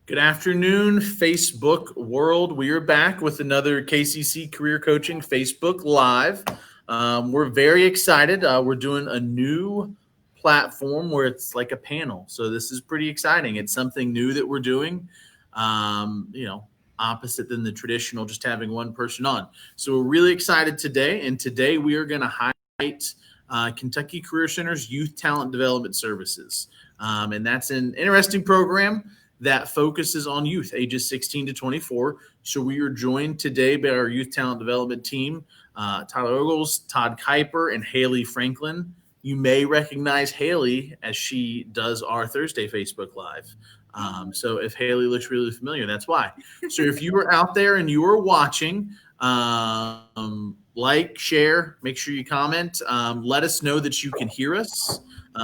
Good afternoon, Facebook world. We are back with another KCC Career Coaching Facebook Live. We're very excited. We're doing a new platform where it's like a panel. So this is pretty exciting. It's something new that we're doing, opposite than the traditional just having one person on. So we're really excited today. And today we are going to highlight Kentucky Career Center's Youth Talent Development Services. And that's an interesting program that focuses on youth ages 16 to 24. So we are joined today by our youth talent development team, Tyler Ogles, Todd Kuiper, and Haley Franklin. You may recognize Haley as she does our Thursday Facebook Live. So if Haley looks really familiar, that's why. So if you are out there and you are watching, like, share, make sure you comment. Let us know that you can hear us.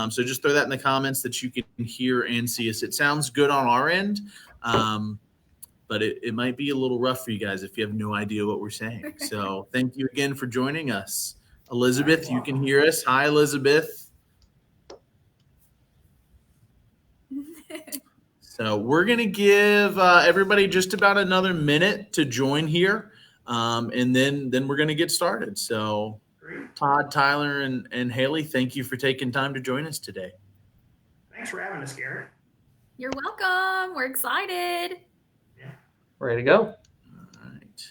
So just throw that in the comments that you can hear and see us. It sounds good on our end, but it might be a little rough for you guys if you have no idea what we're saying. So thank you again for joining us. Elizabeth, you can hear us. Hi, Elizabeth. So we're going to give everybody just about another minute to join here, and then we're going to get started. So Todd, Tyler, and Haley, thank you for taking time to join us today. Thanks for having us, Garrett. You're welcome. We're excited. Yeah. Ready to go. All right.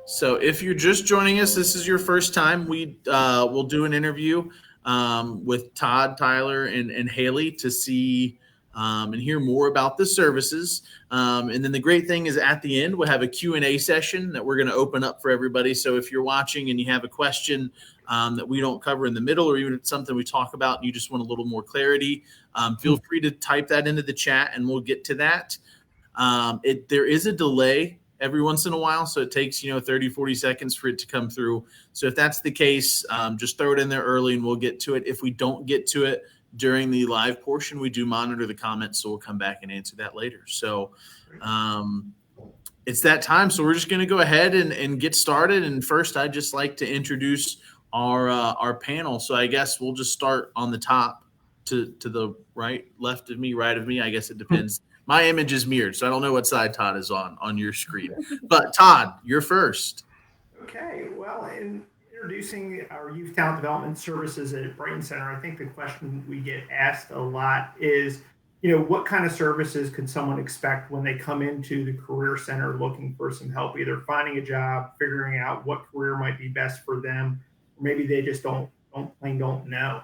So if you're just joining us, this is your first time, we'll do an interview with Todd, Tyler, and Haley to see and hear more about the services. And then the great thing is at the end, we'll have a Q&A session that we're going to open up for everybody. So if you're watching and you have a question that we don't cover in the middle, or even something we talk about and you just want a little more clarity, feel free to type that into the chat and we'll get to that. There is a delay every once in a while, so it takes 30, 40 seconds for it to come through. So if that's the case, just throw it in there early and we'll get to it. If we don't get to it during the live portion, we do monitor the comments, so we'll come back and answer that later. So it's that time. So we're just going to go ahead and get started. And first, I'd just like to introduce our panel. So I guess we'll just start on the top to the right, left of me, right of me. I guess it depends. My image is mirrored, so I don't know what side Todd is on your screen. But Todd, you're first. Okay. Well, in introducing our youth talent development services at Brighton Center, I think the question we get asked a lot is, what kind of services could someone expect when they come into the Career Center looking for some help, either finding a job, figuring out what career might be best for them, or maybe they just don't know.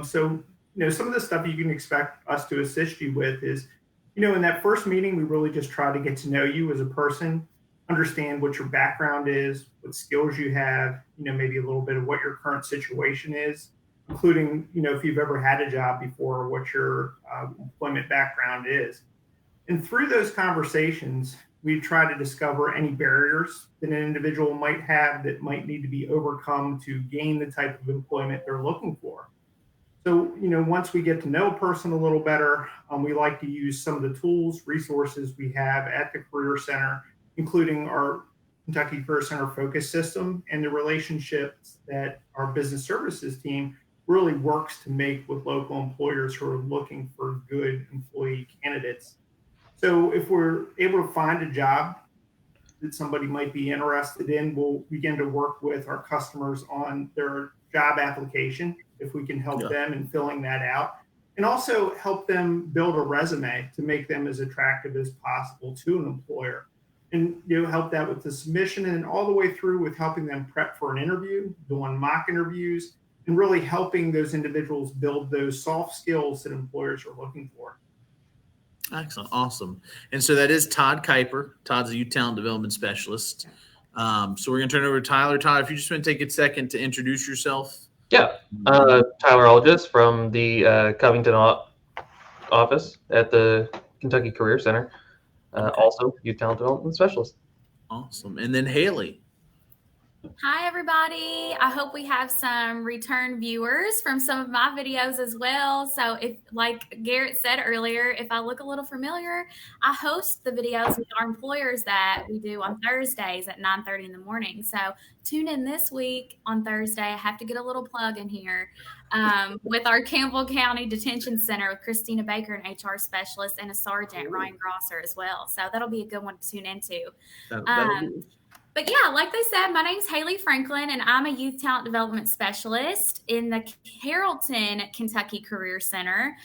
So some of the stuff you can expect us to assist you with is, in that first meeting, we really just try to get to know you as a person, understand what your background is, what skills you have, maybe a little bit of what your current situation is, including, if you've ever had a job before, what your employment background is. And through those conversations, we try to discover any barriers that an individual might have that might need to be overcome to gain the type of employment they're looking for. So, once we get to know a person a little better, we like to use some of the tools, resources we have at the Career Center, including our Kentucky Career Center Focus System and the relationships that our business services team really works to make with local employers who are looking for good employee candidates. So if we're able to find a job that somebody might be interested in, we'll begin to work with our customers on their job application, if we can help them in filling that out, and also help them build a resume to make them as attractive as possible to an employer. And help that with the submission and all the way through with helping them prep for an interview, doing mock interviews, and really helping those individuals build those soft skills that employers are looking for. Excellent. Awesome. And so that is Todd Kuiper. Todd's a youth talent development specialist. So we're going to turn it over to Tyler. Tyler, if you just want to take a second to introduce yourself. Yeah. Tyler Ogles from the Covington office at the Kentucky Career Center. Also youth talent development specialist. Awesome. And then Haley. Hi, everybody. I hope we have some return viewers from some of my videos as well. So if, like Garrett said earlier, if I look a little familiar, I host the videos with our employers that we do on Thursdays at 9:30 in the morning. So tune in this week on Thursday. I have to get a little plug in here. with our Campbell County Detention Center with Christina Baker, an HR specialist, and a sergeant, Ryan Grosser, as well. So that'll be a good one to tune into. That'll be. But yeah, like they said, my name's Haley Franklin, and I'm a youth talent development specialist in the Carrollton, Kentucky Career Center.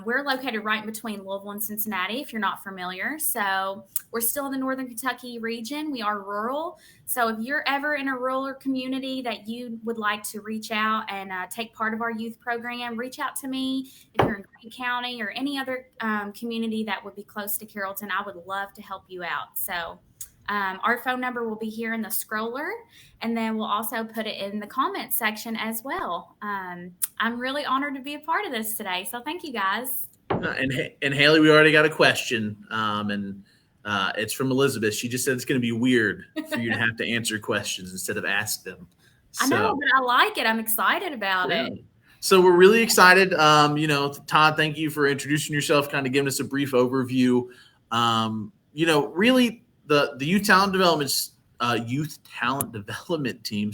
We're located right in between Louisville and Cincinnati, if you're not familiar. So we're still in the Northern Kentucky region. We are rural. So if you're ever in a rural community that you would like to reach out and take part of our youth program, reach out to me. If you're in Greene County or any other community that would be close to Carrollton, I would love to help you out. So our phone number will be here in the scroller, and then we'll also put it in the comments section as well. I'm really honored to be a part of this today, so thank you guys. And Haley, we already got a question, and it's from Elizabeth. She just said it's going to be weird for you to have to answer questions instead of ask them. So, I know, but I like it. I'm excited about it. So we're really excited. Todd, thank you for introducing yourself, kind of giving us a brief overview. Really, the youth talent development team,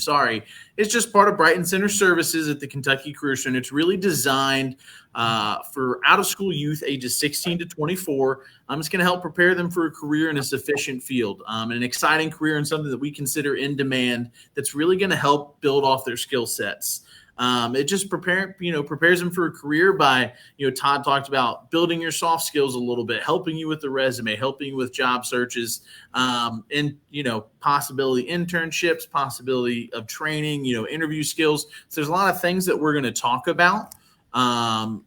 it's just part of Brighton Center Services at the Kentucky Career Center. It's really designed for out-of-school youth ages 16 to 24. It's going to help prepare them for a career in a sufficient field, an exciting career and something that we consider in demand that's really going to help build off their skill sets. It just prepares them for a career by, Todd talked about building your soft skills a little bit, helping you with the resume, helping you with job searches, and, possibility internships, possibility of training, interview skills. So there's a lot of things that we're going to talk about, to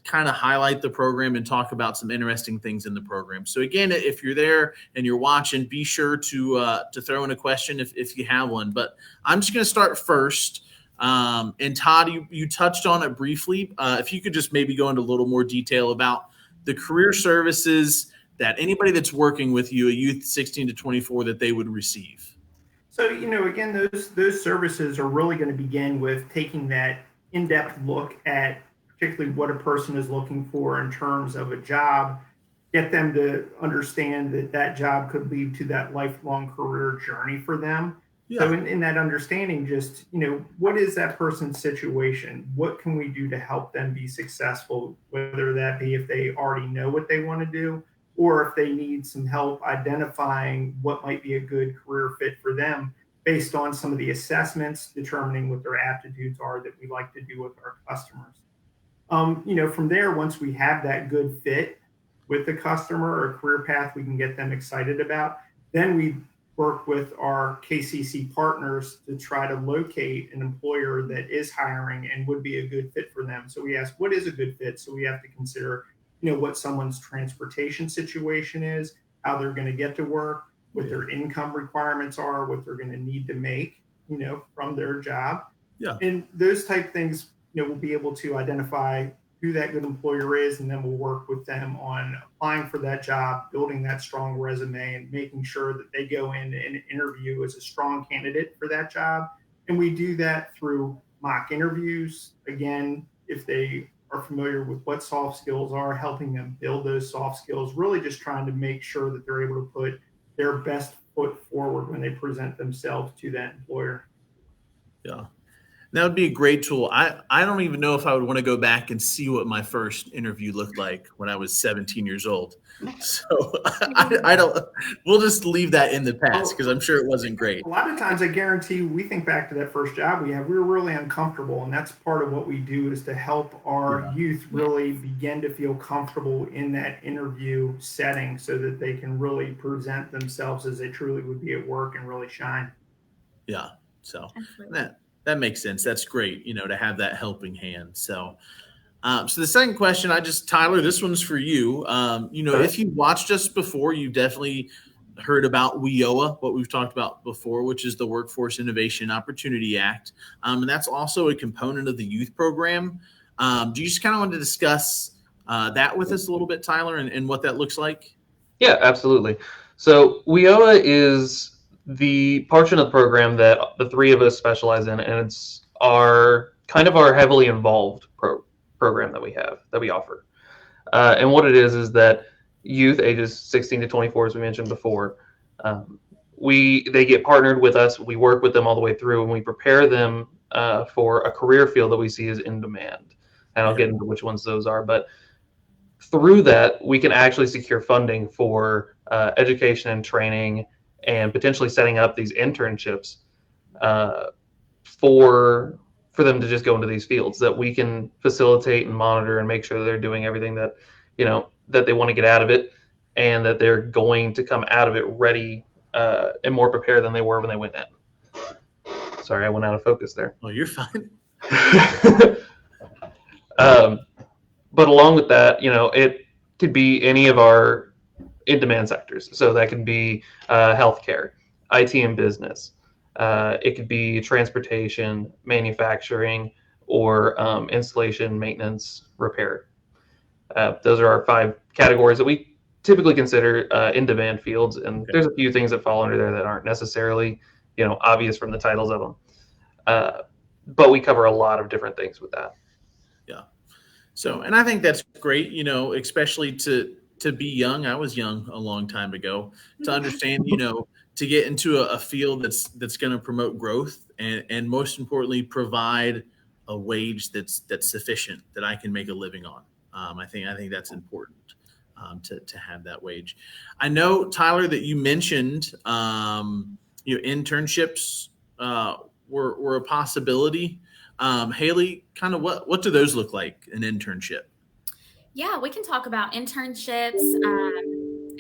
kind of highlight the program and talk about some interesting things in the program. So again, if you're there and you're watching, be sure to throw in a question if you have one, but I'm just going to start first. And Todd, you touched on it briefly. If you could just maybe go into a little more detail about the career services that anybody that's working with you, a youth 16 to 24, that they would receive. So, again, those services are really going to begin with taking that in-depth look at particularly what a person is looking for in terms of a job, get them to understand that job could lead to that lifelong career journey for them. Yeah. So in that understanding, just, what is that person's situation? What can we do to help them be successful, whether that be if they already know what they want to do, or if they need some help identifying what might be a good career fit for them based on some of the assessments, determining what their aptitudes are that we like to do with our customers. From there, once we have that good fit with the customer or career path we can get them excited about, then we work with our KCC partners to try to locate an employer that is hiring and would be a good fit for them. So we ask, what is a good fit? So we have to consider, what someone's transportation situation is, how they're going to get to work, what their income requirements are, what they're going to need to make, from their job. Yeah. And those type things, we'll be able to identify who that good employer is, and then we'll work with them on applying for that job, building that strong resume, and making sure that they go in and interview as a strong candidate for that job. And we do that through mock interviews. Again, if they are familiar with what soft skills are, helping them build those soft skills, really just trying to make sure that they're able to put their best foot forward when they present themselves to that employer. Yeah. That would be a great tool. I don't even know if I would want to go back and see what my first interview looked like when I was 17 years old. So I don't. We'll just leave that in the past because I'm sure it wasn't great. A lot of times, I guarantee, we think back to that first job we were really uncomfortable, and that's part of what we do is to help our youth really begin to feel comfortable in that interview setting, so that they can really present themselves as they truly would be at work and really shine. Yeah. So that makes sense. That's great, to have that helping hand. So, so the second question, Tyler, this one's for you. If you watched us before, you definitely heard about WIOA, what we've talked about before, which is the Workforce Innovation Opportunity Act. And that's also a component of the youth program. Do you just kind of want to discuss that with us a little bit, Tyler, and what that looks like? Yeah, absolutely. So WIOA is the portion of the program that the three of us specialize in, and it's our heavily involved program that we offer. And what it is that youth ages 16 to 24, as we mentioned before, they get partnered with us. We work with them all the way through, and we prepare them for a career field that we see is in demand. And I'll get into which ones those are. But through that, we can actually secure funding for education and training and potentially setting up these internships for them to just go into these fields that we can facilitate and monitor and make sure that they're doing everything that, that they want to get out of it, and that they're going to come out of it ready and more prepared than they were when they went in. Sorry, I went out of focus there. Oh, you're fine. But along with that, it could be any of our in-demand sectors. So that could be healthcare, IT and business. It could be transportation, manufacturing, or installation, maintenance, repair. Those are our 5 categories that we typically consider in-demand fields. And there's a few things that fall under there that aren't necessarily, obvious from the titles of them. But we cover a lot of different things with that. Yeah. So, and I think that's great, especially to be young. I was young a long time ago, to understand, to get into a field that's going to promote growth and most importantly, provide a wage that's sufficient that I can make a living on. I think that's important to have that wage. I know, Tyler, that you mentioned, internships were a possibility. Haley, kind of what do those look like, an internship? Yeah, we can talk about internships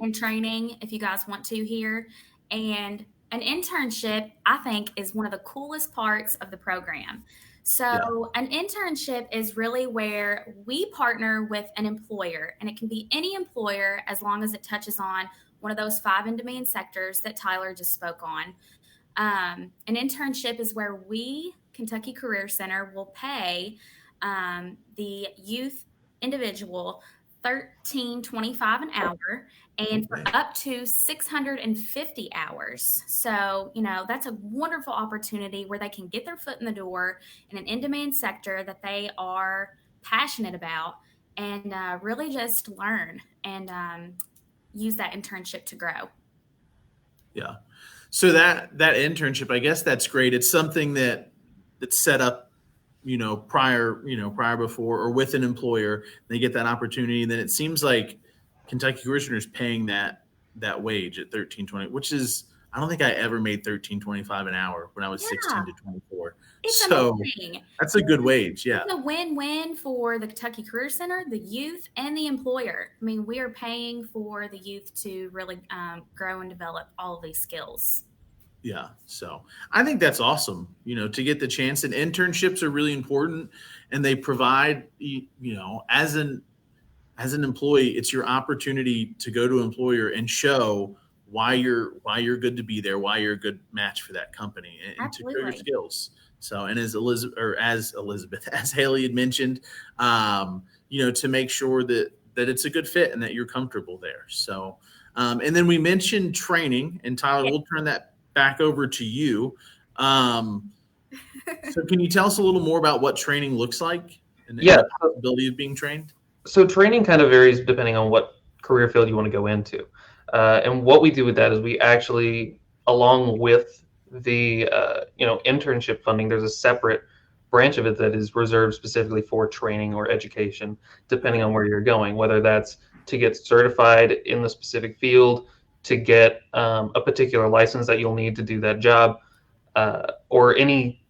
and training if you guys want to here. And an internship, I think, is one of the coolest parts of the program. So an internship is really where we partner with an employer, and it can be any employer as long as it touches on one of those 5 in-demand sectors that Tyler just spoke on. An internship is where we, Kentucky Career Center, will pay the youth individual $13.25 an hour, and for up to 650 hours. So, that's a wonderful opportunity where they can get their foot in the door in an in-demand sector that they are passionate about, and really just learn and use that internship to grow. Yeah. So that internship, I guess that's great. It's something that's set up, prior before, or with an employer. They get that opportunity, and then it seems like Kentucky Career Center is paying that wage at $13.20, which is, I don't think I ever made $13.25 an hour when I was 16 to 24. It's so amazing. That's a good wage. Yeah. It's a win-win for the Kentucky Career Center, the youth, and the employer. I mean, we are paying for the youth to really grow and develop all of these skills. Yeah. So I think that's awesome, to get the chance. And internships are really important, and they provide, as an employee, it's your opportunity to go to an employer and show why you're good to be there, why you're a good match for that company, and to grow your skills. So, and as Haley had mentioned, to make sure that it's a good fit and that you're comfortable there. So, and then we mentioned training, and Tyler, we'll turn that back over to you. So can you tell us a little more about what training looks like and the possibility of being trained? So training kind of varies depending on what career field you want to go into. And what we do with that is we actually, along with the internship funding, there's a separate branch of it that is reserved specifically for training or education, depending on where you're going, whether that's to get certified in the specific field, to get a particular license that you'll need to do that job, or any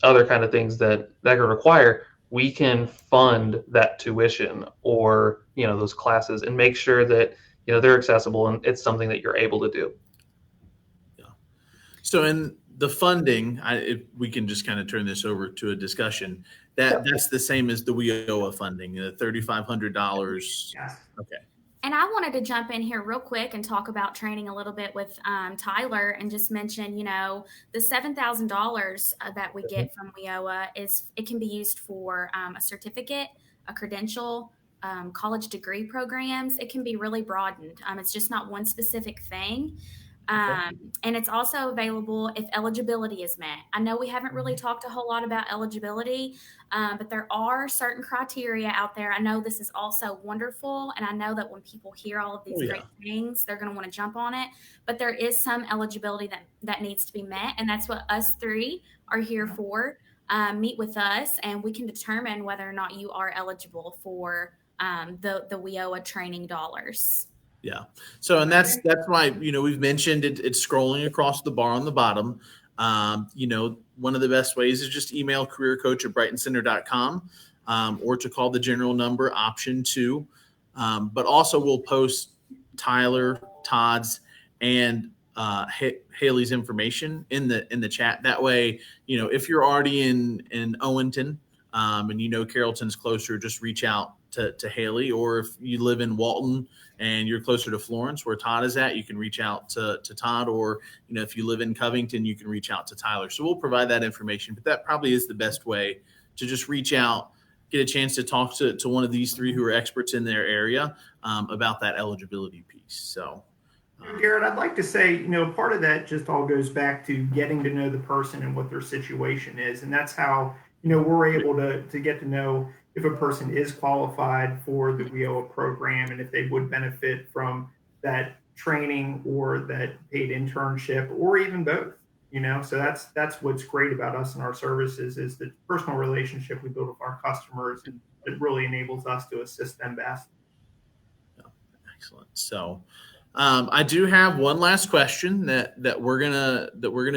other kind of things that could require. We can fund that tuition or those classes and make sure that they're accessible and it's something that you're able to do. Yeah. So in the funding, we can just kind of turn this over to a discussion. That's the same as the WIOA funding, the $3,500. Yes. Okay. And I wanted to jump in here real quick and talk about training a little bit with Tyler, and just mention, the $7,000 that we get from WIOA it can be used for a certificate, a credential, college degree programs. It can be really broadened. It's just not one specific thing. And it's also available if eligibility is met. I know we haven't really talked a whole lot about eligibility, but there are certain criteria out there. I know this is also wonderful, and I know that when people hear all of these great things, they're going to want to jump on it. But there is some eligibility that needs to be met, and that's what us 3 are here for. meet with us, and we can determine whether or not you are eligible for the WIOA training dollars. Yeah. So, and that's why, we've mentioned it's scrolling across the bar on the bottom. One of the best ways is just email careercoach@brightencenter.com, or to call the general number option 2. But also we'll post Tyler, Todd's, and Haley's information in the chat. That way, if you're already in Owenton, and Carrollton's closer, just reach out to Haley. Or if you live in Walton and you're closer to Florence, where Todd is at, you can reach out to Todd. Or if you live in Covington, you can reach out to Tyler. So we'll provide that information. But that probably is the best way to just reach out, get a chance to talk to one of these 3 who are experts in their area about that eligibility piece. So, Garrett, I'd like to say, part of that just all goes back to getting to know the person and what their situation is. And that's how, we're able to get to know if a person is qualified for the WIOA program and if they would benefit from that training or that paid internship, or even both. So that's what's great about us and our services, is the personal relationship we build with our customers that really enables us to assist them best. Excellent. So, I do have one last question that we're gonna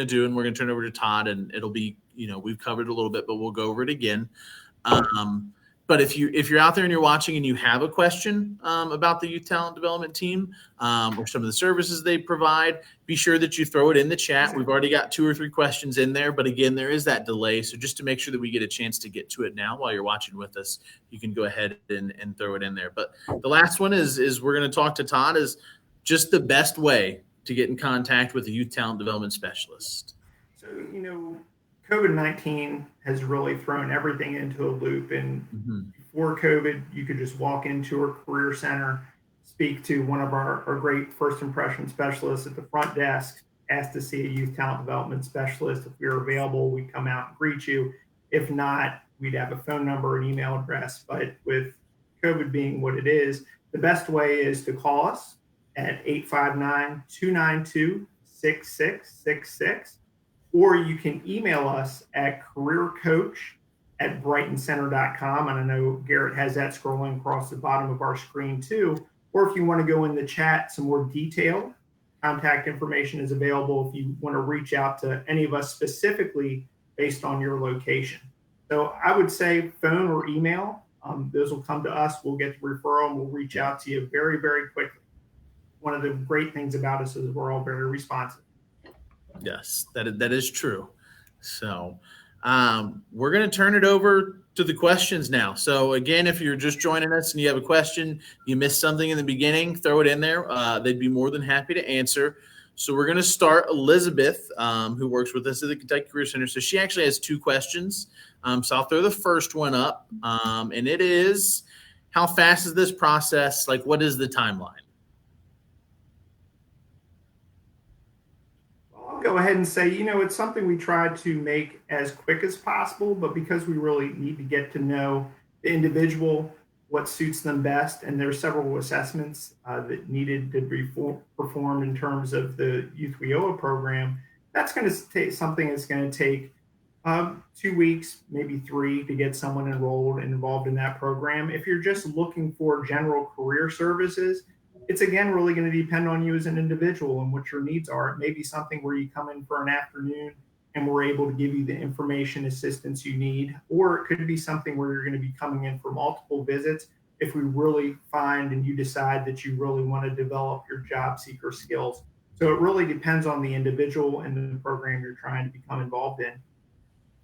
do, and we're gonna turn over to Todd, and it'll be, we've covered a little bit, but we'll go over it again. But if you're out there and you're watching and you have a question about the Youth Talent Development Team or some of the services they provide, be sure that you throw it in the chat. We've already got 2 or 3 questions in there, but again, there is that delay. So just to make sure that we get a chance to get to it now while you're watching with us, you can go ahead and throw it in there. But the last one is we're going to talk to Todd, is just the best way to get in contact with a Youth Talent Development Specialist. So, COVID-19 has really thrown everything into a loop. And before COVID, you could just walk into a career center, speak to one of our great first impression specialists at the front desk, ask to see a youth talent development specialist. If we were available, we'd come out and greet you. If not, we'd have a phone number and email address. But with COVID being what it is, the best way is to call us at 859-292-6666. Or you can email us at careercoach@brightencenter.com. And I know Garrett has that scrolling across the bottom of our screen too. Or if you want to go in the chat, some more detailed contact information is available if you want to reach out to any of us specifically based on your location. So I would say phone or email. Those will come to us. We'll get the referral and we'll reach out to you very, very quickly. One of the great things about us is we're all very responsive. Yes, that is true. So we're going to turn it over to the questions now. So again, if you're just joining us and you have a question, you missed something in the beginning, throw it in there. They'd be more than happy to answer. So we're going to start Elizabeth, who works with us at the Kentucky Career Center. So she actually has 2 questions. So I'll throw the first one up. And it is, how fast is this process? Like, what is the timeline? Go ahead and say, it's something we try to make as quick as possible, but because we really need to get to know the individual, what suits them best, and there's several assessments that needed to be performed in terms of the Youth WIOA program, that's going to take something that's going to take 2 weeks, maybe 3, to get someone enrolled and involved in that program. If you're just looking for general career services, it's again really going to depend on you as an individual and what your needs are. It may be something where you come in for an afternoon and we're able to give you the information assistance you need, or it could be something where you're going to be coming in for multiple visits if we really find and you decide that you really want to develop your job seeker skills. So it really depends on the individual and the program you're trying to become involved in.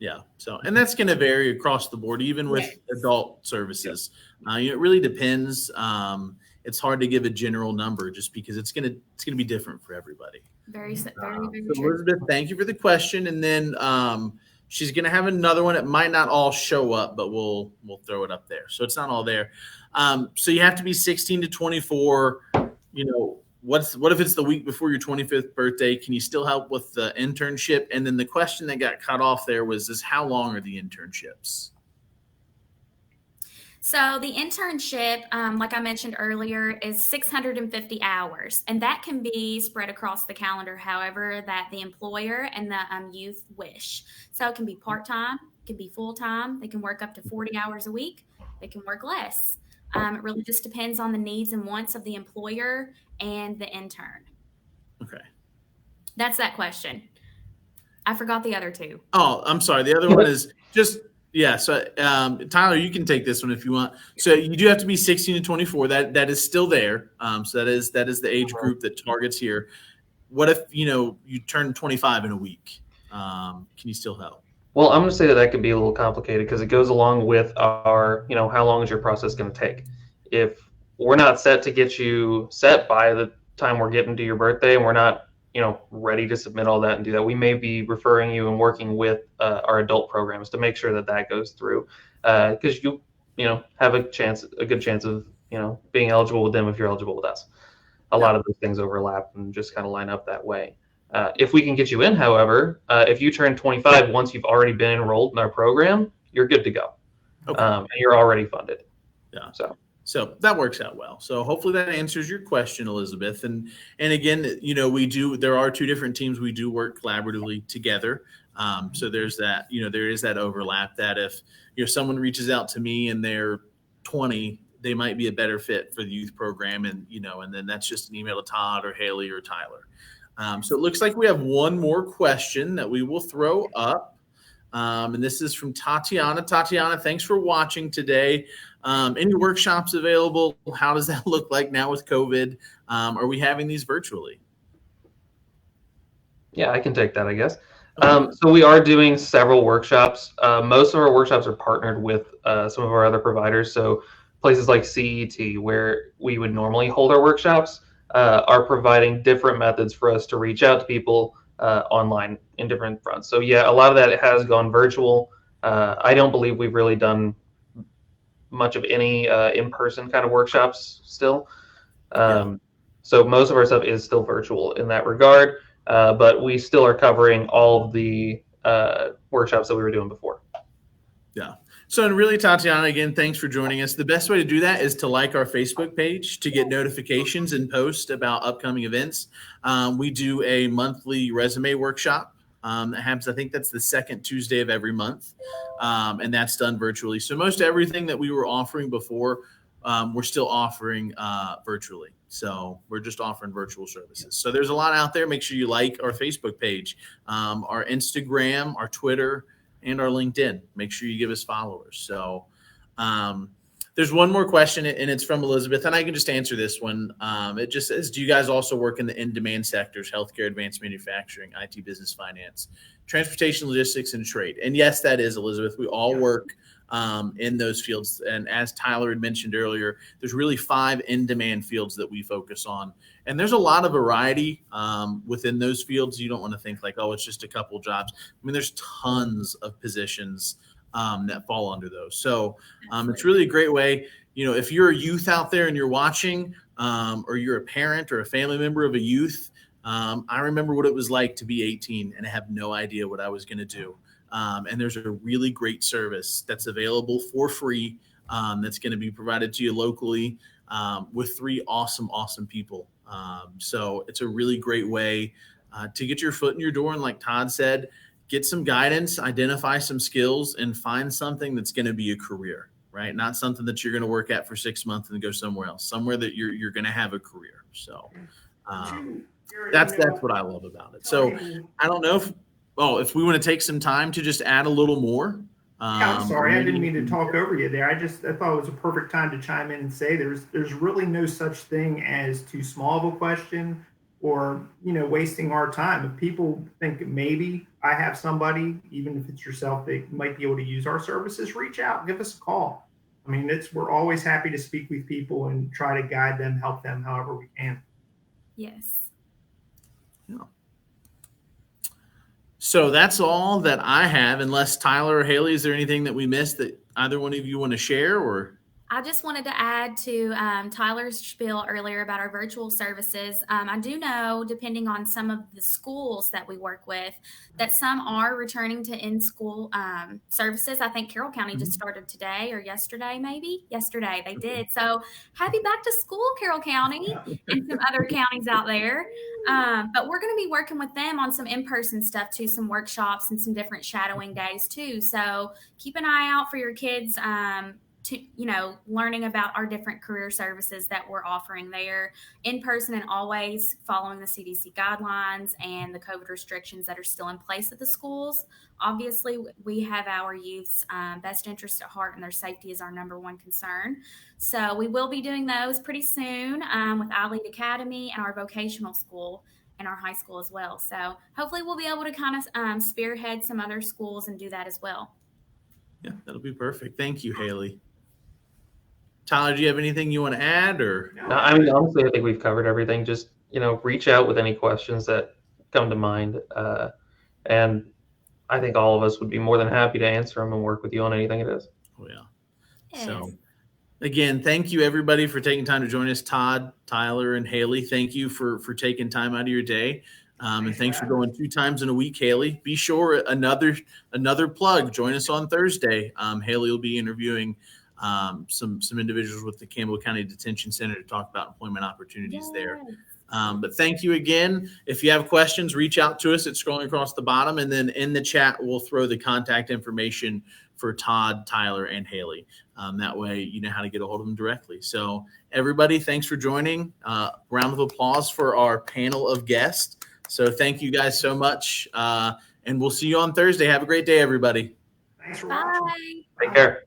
Yeah. So, and that's going to vary across the board, even with adult services. It really depends. It's hard to give a general number just because it's going to be different for everybody. Very so true. Elizabeth, thank you for the question. And then she's going to have another one. It might not all show up, but we'll throw it up there. So it's not all there. So you have to be 16 to 24. What if it's the week before your 25th birthday? Can you still help with the internship? And then the question that got cut off there was how long are the internships? So the internship, like I mentioned earlier, is 650 hours, and that can be spread across the calendar however that the employer and the youth wish. So it can be part-time, It can be full-time. They can work up to 40 hours a week. They can work less. It really just depends on the needs and wants of the employer and the intern. Okay. That's that question. I forgot the other two. Oh, I'm sorry. The other one is just, yeah. So, Tyler, you can take this one if you want. So you do have to be 16 to 24. That is still there. So that is the age group that targets here. What if, you turn 25 in a week? Can you still help? Well, I'm going to say that could be a little complicated because it goes along with our, how long is your process going to take? If we're not set to get you set by the time we're getting to your birthday and we're not, ready to submit all that and do that, we may be referring you and working with our adult programs to make sure that goes through because you have a good chance of, being eligible with them if you're eligible with us. A lot of those things overlap and just kind of line up that way. If we can get you in, however, if you turn 25 once you've already been enrolled in our program, you're good to go. Okay. And you're already funded. Yeah. So that works out well. So hopefully that answers your question, Elizabeth. And again, there are two different teams. We do work collaboratively together. So there's that, there is that overlap that if, someone reaches out to me and they're 20, they might be a better fit for the youth program. And, and then that's just an email to Todd or Haley or Tyler. So it looks like we have one more question that we will throw up. And this is from Tatiana. Tatiana, thanks for watching today. Any workshops available? How does that look like now with COVID? Are we having these virtually? Yeah, I can take that, I guess. So we are doing several workshops. Most of our workshops are partnered with some of our other providers. So places like CET, where we would normally hold our workshops, are providing different methods for us to reach out to people online in different fronts. So yeah, a lot of that has gone virtual. I don't believe we've really done much of any in-person kind of workshops still. So most of our stuff is still virtual in that regard, but we still are covering all of the workshops that we were doing before. Yeah. So, and really, Tatiana, again, thanks for joining us. The best way to do that is to like our Facebook page to get notifications and post about upcoming events. We do a monthly resume workshop that happens, I think that's the second Tuesday of every month, and that's done virtually. So most everything that we were offering before, we're still offering virtually. So we're just offering virtual services. So there's a lot out there. Make sure you like our Facebook page, our Instagram, our Twitter, and our LinkedIn. Make sure you give us followers. So there's one more question, and it's from Elizabeth, and I can just answer this one. It just says, do you guys also work in the in-demand sectors, healthcare, advanced manufacturing, IT, business, finance, transportation, logistics, and trade? And yes, that is, Elizabeth. We all work in those fields. And as Tyler had mentioned earlier, there's really 5 in-demand fields that we focus on. And there's a lot of variety within those fields. You don't want to think like, oh, it's just a couple jobs. I mean, there's tons of positions that fall under those. So it's really a great way. If you're a youth out there and you're watching, or you're a parent or a family member of a youth, I remember what it was like to be 18 and have no idea what I was going to do. And there's a really great service that's available for free that's going to be provided to you locally with 3 awesome people. So it's a really great way to get your foot in your door. And like Todd said, get some guidance, identify some skills, and find something that's going to be a career, right? Not something that you're going to work at for 6 months and go somewhere else, somewhere that you're going to have a career. So that's what I love about it. So I don't know if we want to take some time to just add a little more. I'm sorry, I didn't mean to talk over you there. I thought it was a perfect time to chime in and say there's really no such thing as too small of a question or wasting our time. If people think maybe I have somebody, even if it's yourself, they might be able to use our services, reach out, give us a call. I mean, we're always happy to speak with people and try to guide them, help them however we can. Yes. Yeah. So that's all that I have, unless Tyler or Haley, is there anything that we missed that either one of you want to share? Or I just wanted to add to Tyler's spiel earlier about our virtual services. I do know, depending on some of the schools that we work with, that some are returning to in-school services. I think Carroll County just started today or yesterday, maybe. Yesterday they did. So happy back to school, Carroll County, and some other counties out there. But we're going to be working with them on some in-person stuff too, some workshops and some different shadowing days too. So keep an eye out for your kids. To learning about our different career services that we're offering there in person, and always following the CDC guidelines and the COVID restrictions that are still in place at the schools. Obviously, we have our youth's best interest at heart, and their safety is our number one concern. So we will be doing those pretty soon with iLead Academy and our vocational school and our high school as well. So hopefully we'll be able to kind of spearhead some other schools and do that as well. Yeah, that'll be perfect. Thank you, Haley. Tyler, do you have anything you want to add? Or No, I mean, honestly, I think we've covered everything. Just, reach out with any questions that come to mind. And I think all of us would be more than happy to answer them and work with you on anything it is. Oh, yeah. Yes. So again, thank you everybody for taking time to join us. Todd, Tyler, and Haley, thank you for taking time out of your day. And thanks for going 2 times in a week, Haley. Be sure another plug. Join us on Thursday. Haley will be interviewing some individuals with the Campbell County Detention Center to talk about employment opportunities there. But thank you again. If you have questions, reach out to us. It's scrolling across the bottom, and then in the chat we'll throw the contact information for Todd, Tyler, and Haley. That way you know how to get a hold of them directly. So everybody, thanks for joining. Round of applause for our panel of guests. So thank you guys so much, and we'll see you on Thursday. Have a great day, everybody. Thanks for Bye. watching. Take care.